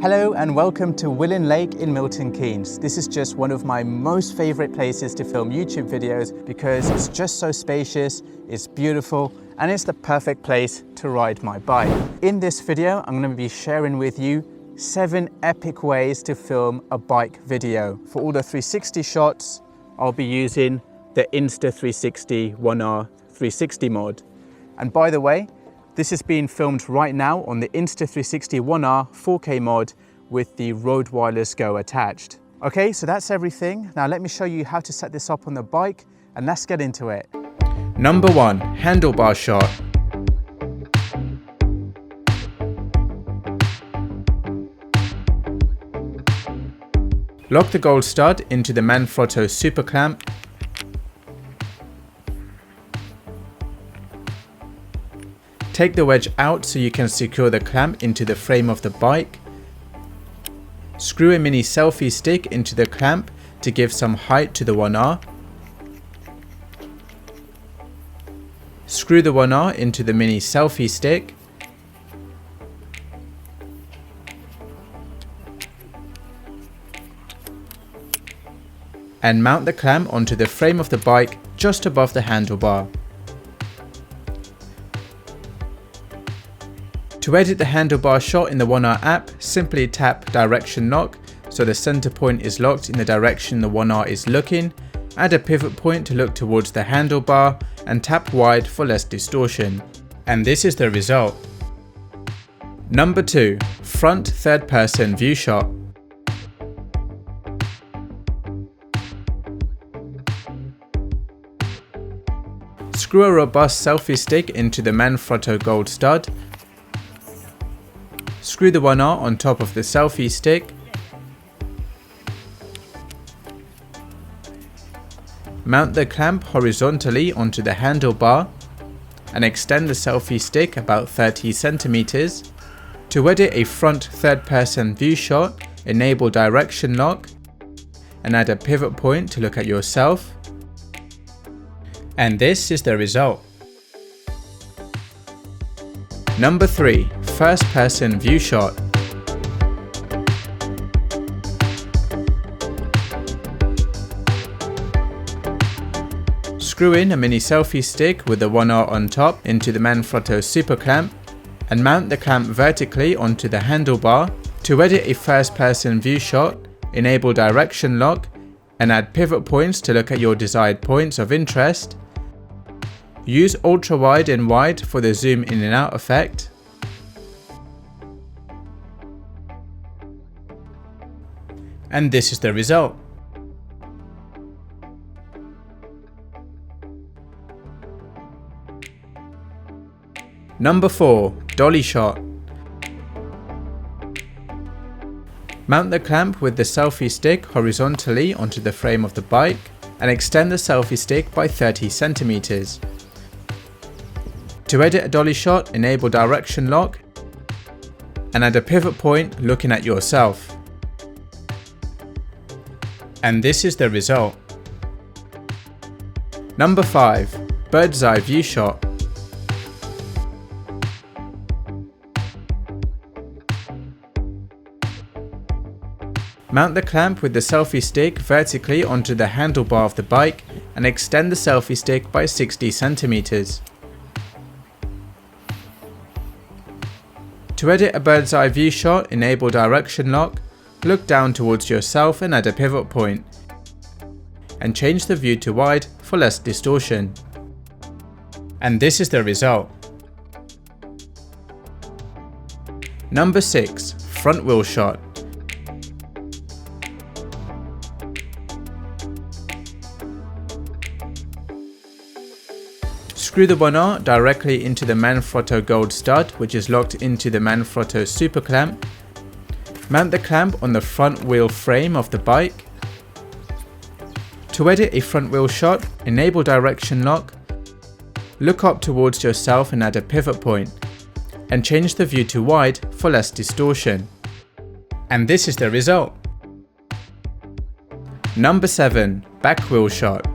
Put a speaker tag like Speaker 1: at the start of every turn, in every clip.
Speaker 1: Hello and welcome to Willen Lake in Milton Keynes. This is just one of my most favorite places to film YouTube videos because it's just so spacious, it's beautiful, and it's the perfect place to ride my bike. In this video, I'm going to be sharing with you 7 epic ways to film a bike video. For all the 360 shots, I'll be using the Insta360 1R 360 mod. And by the way, this is being filmed right now on the Insta360 1R 4K mod with the Rode Wireless Go attached. Okay, so that's everything. Now let me show you how to set this up on the bike and let's get into it. Number 1, handlebar shot. Lock the gold stud into the Manfrotto super clamp. Take the wedge out so you can secure the clamp into the frame of the bike. Screw a mini selfie stick into the clamp to give some height to the 1R. Screw the 1R into the mini selfie stick. And mount the clamp onto the frame of the bike just above the handlebar. To edit the handlebar shot in the 1R app, simply tap direction lock so the center point is locked in the direction the 1R is looking, add a pivot point to look towards the handlebar and tap wide for less distortion. And this is the result. Number 2, front third person view shot. Screw a robust selfie stick into the Manfrotto gold stud. Screw the 1R on top of the selfie stick. Mount the clamp horizontally onto the handlebar and extend the selfie stick about 30 centimeters. To edit a front third person view shot, enable direction lock and add a pivot point to look at yourself. And this is the result. Number 3, first person view shot. Screw in a mini selfie stick with the 1R on top into the Manfrotto super clamp and mount the clamp vertically onto the handlebar. To edit a first person view shot, enable direction lock and add pivot points to look at your desired points of interest. Use ultra wide and wide for the zoom in and out effect. And this is the result. Number 4, dolly shot. Mount the clamp with the selfie stick horizontally onto the frame of the bike and extend the selfie stick by 30 centimeters. To edit a dolly shot, enable direction lock and add a pivot point looking at yourself. And this is the result. Number 5, bird's eye view shot. Mount the clamp with the selfie stick vertically onto the handlebar of the bike and extend the selfie stick by 60 centimeters. To edit a bird's eye view shot, enable direction lock, look down towards yourself and add a pivot point, and change the view to wide for less distortion. And this is the result. Number 6, front wheel shot. Screw the 1R directly into the Manfrotto gold stud, which is locked into the Manfrotto super clamp. Mount the clamp on the front wheel frame of the bike. To edit a front wheel shot, enable direction lock, look up towards yourself and add a pivot point, and change the view to wide for less distortion. And this is the result. Number 7, back wheel shot.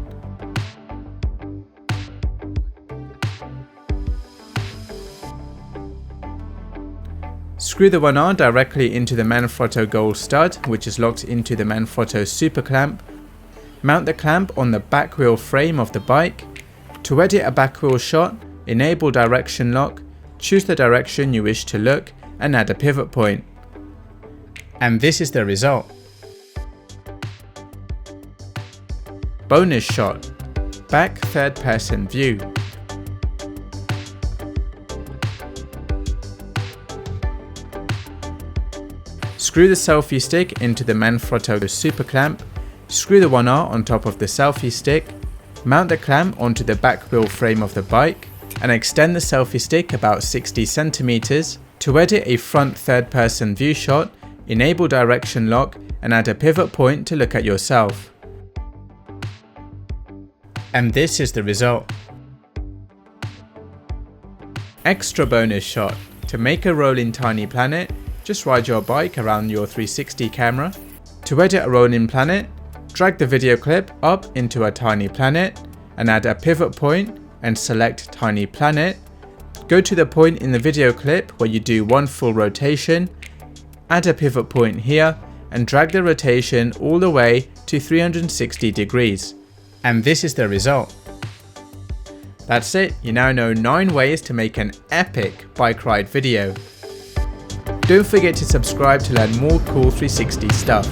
Speaker 1: Screw the 1R directly into the Manfrotto gold stud, which is locked into the Manfrotto super clamp. Mount the clamp on the back wheel frame of the bike. To edit a back wheel shot, enable direction lock, choose the direction you wish to look and add a pivot point. And this is the result. Bonus shot. Back third person view. Screw the selfie stick into the Manfrotto super clamp. Screw the 1R on top of the selfie stick. Mount the clamp onto the back wheel frame of the bike and extend the selfie stick about 60 centimeters. To edit a front third person view shot, enable direction lock and add a pivot point to look at yourself. And this is the result. Extra bonus shot. To make a rolling tiny planet, just ride your bike around your 360 camera. To edit a rolling planet, drag the video clip up into a tiny planet and add a pivot point and select tiny planet. Go to the point in the video clip where you do one full rotation, add a pivot point here and drag the rotation all the way to 360 degrees. And this is the result. That's it, you now know 9 ways to make an epic bike ride video. Don't forget to subscribe to learn more cool 360 stuff.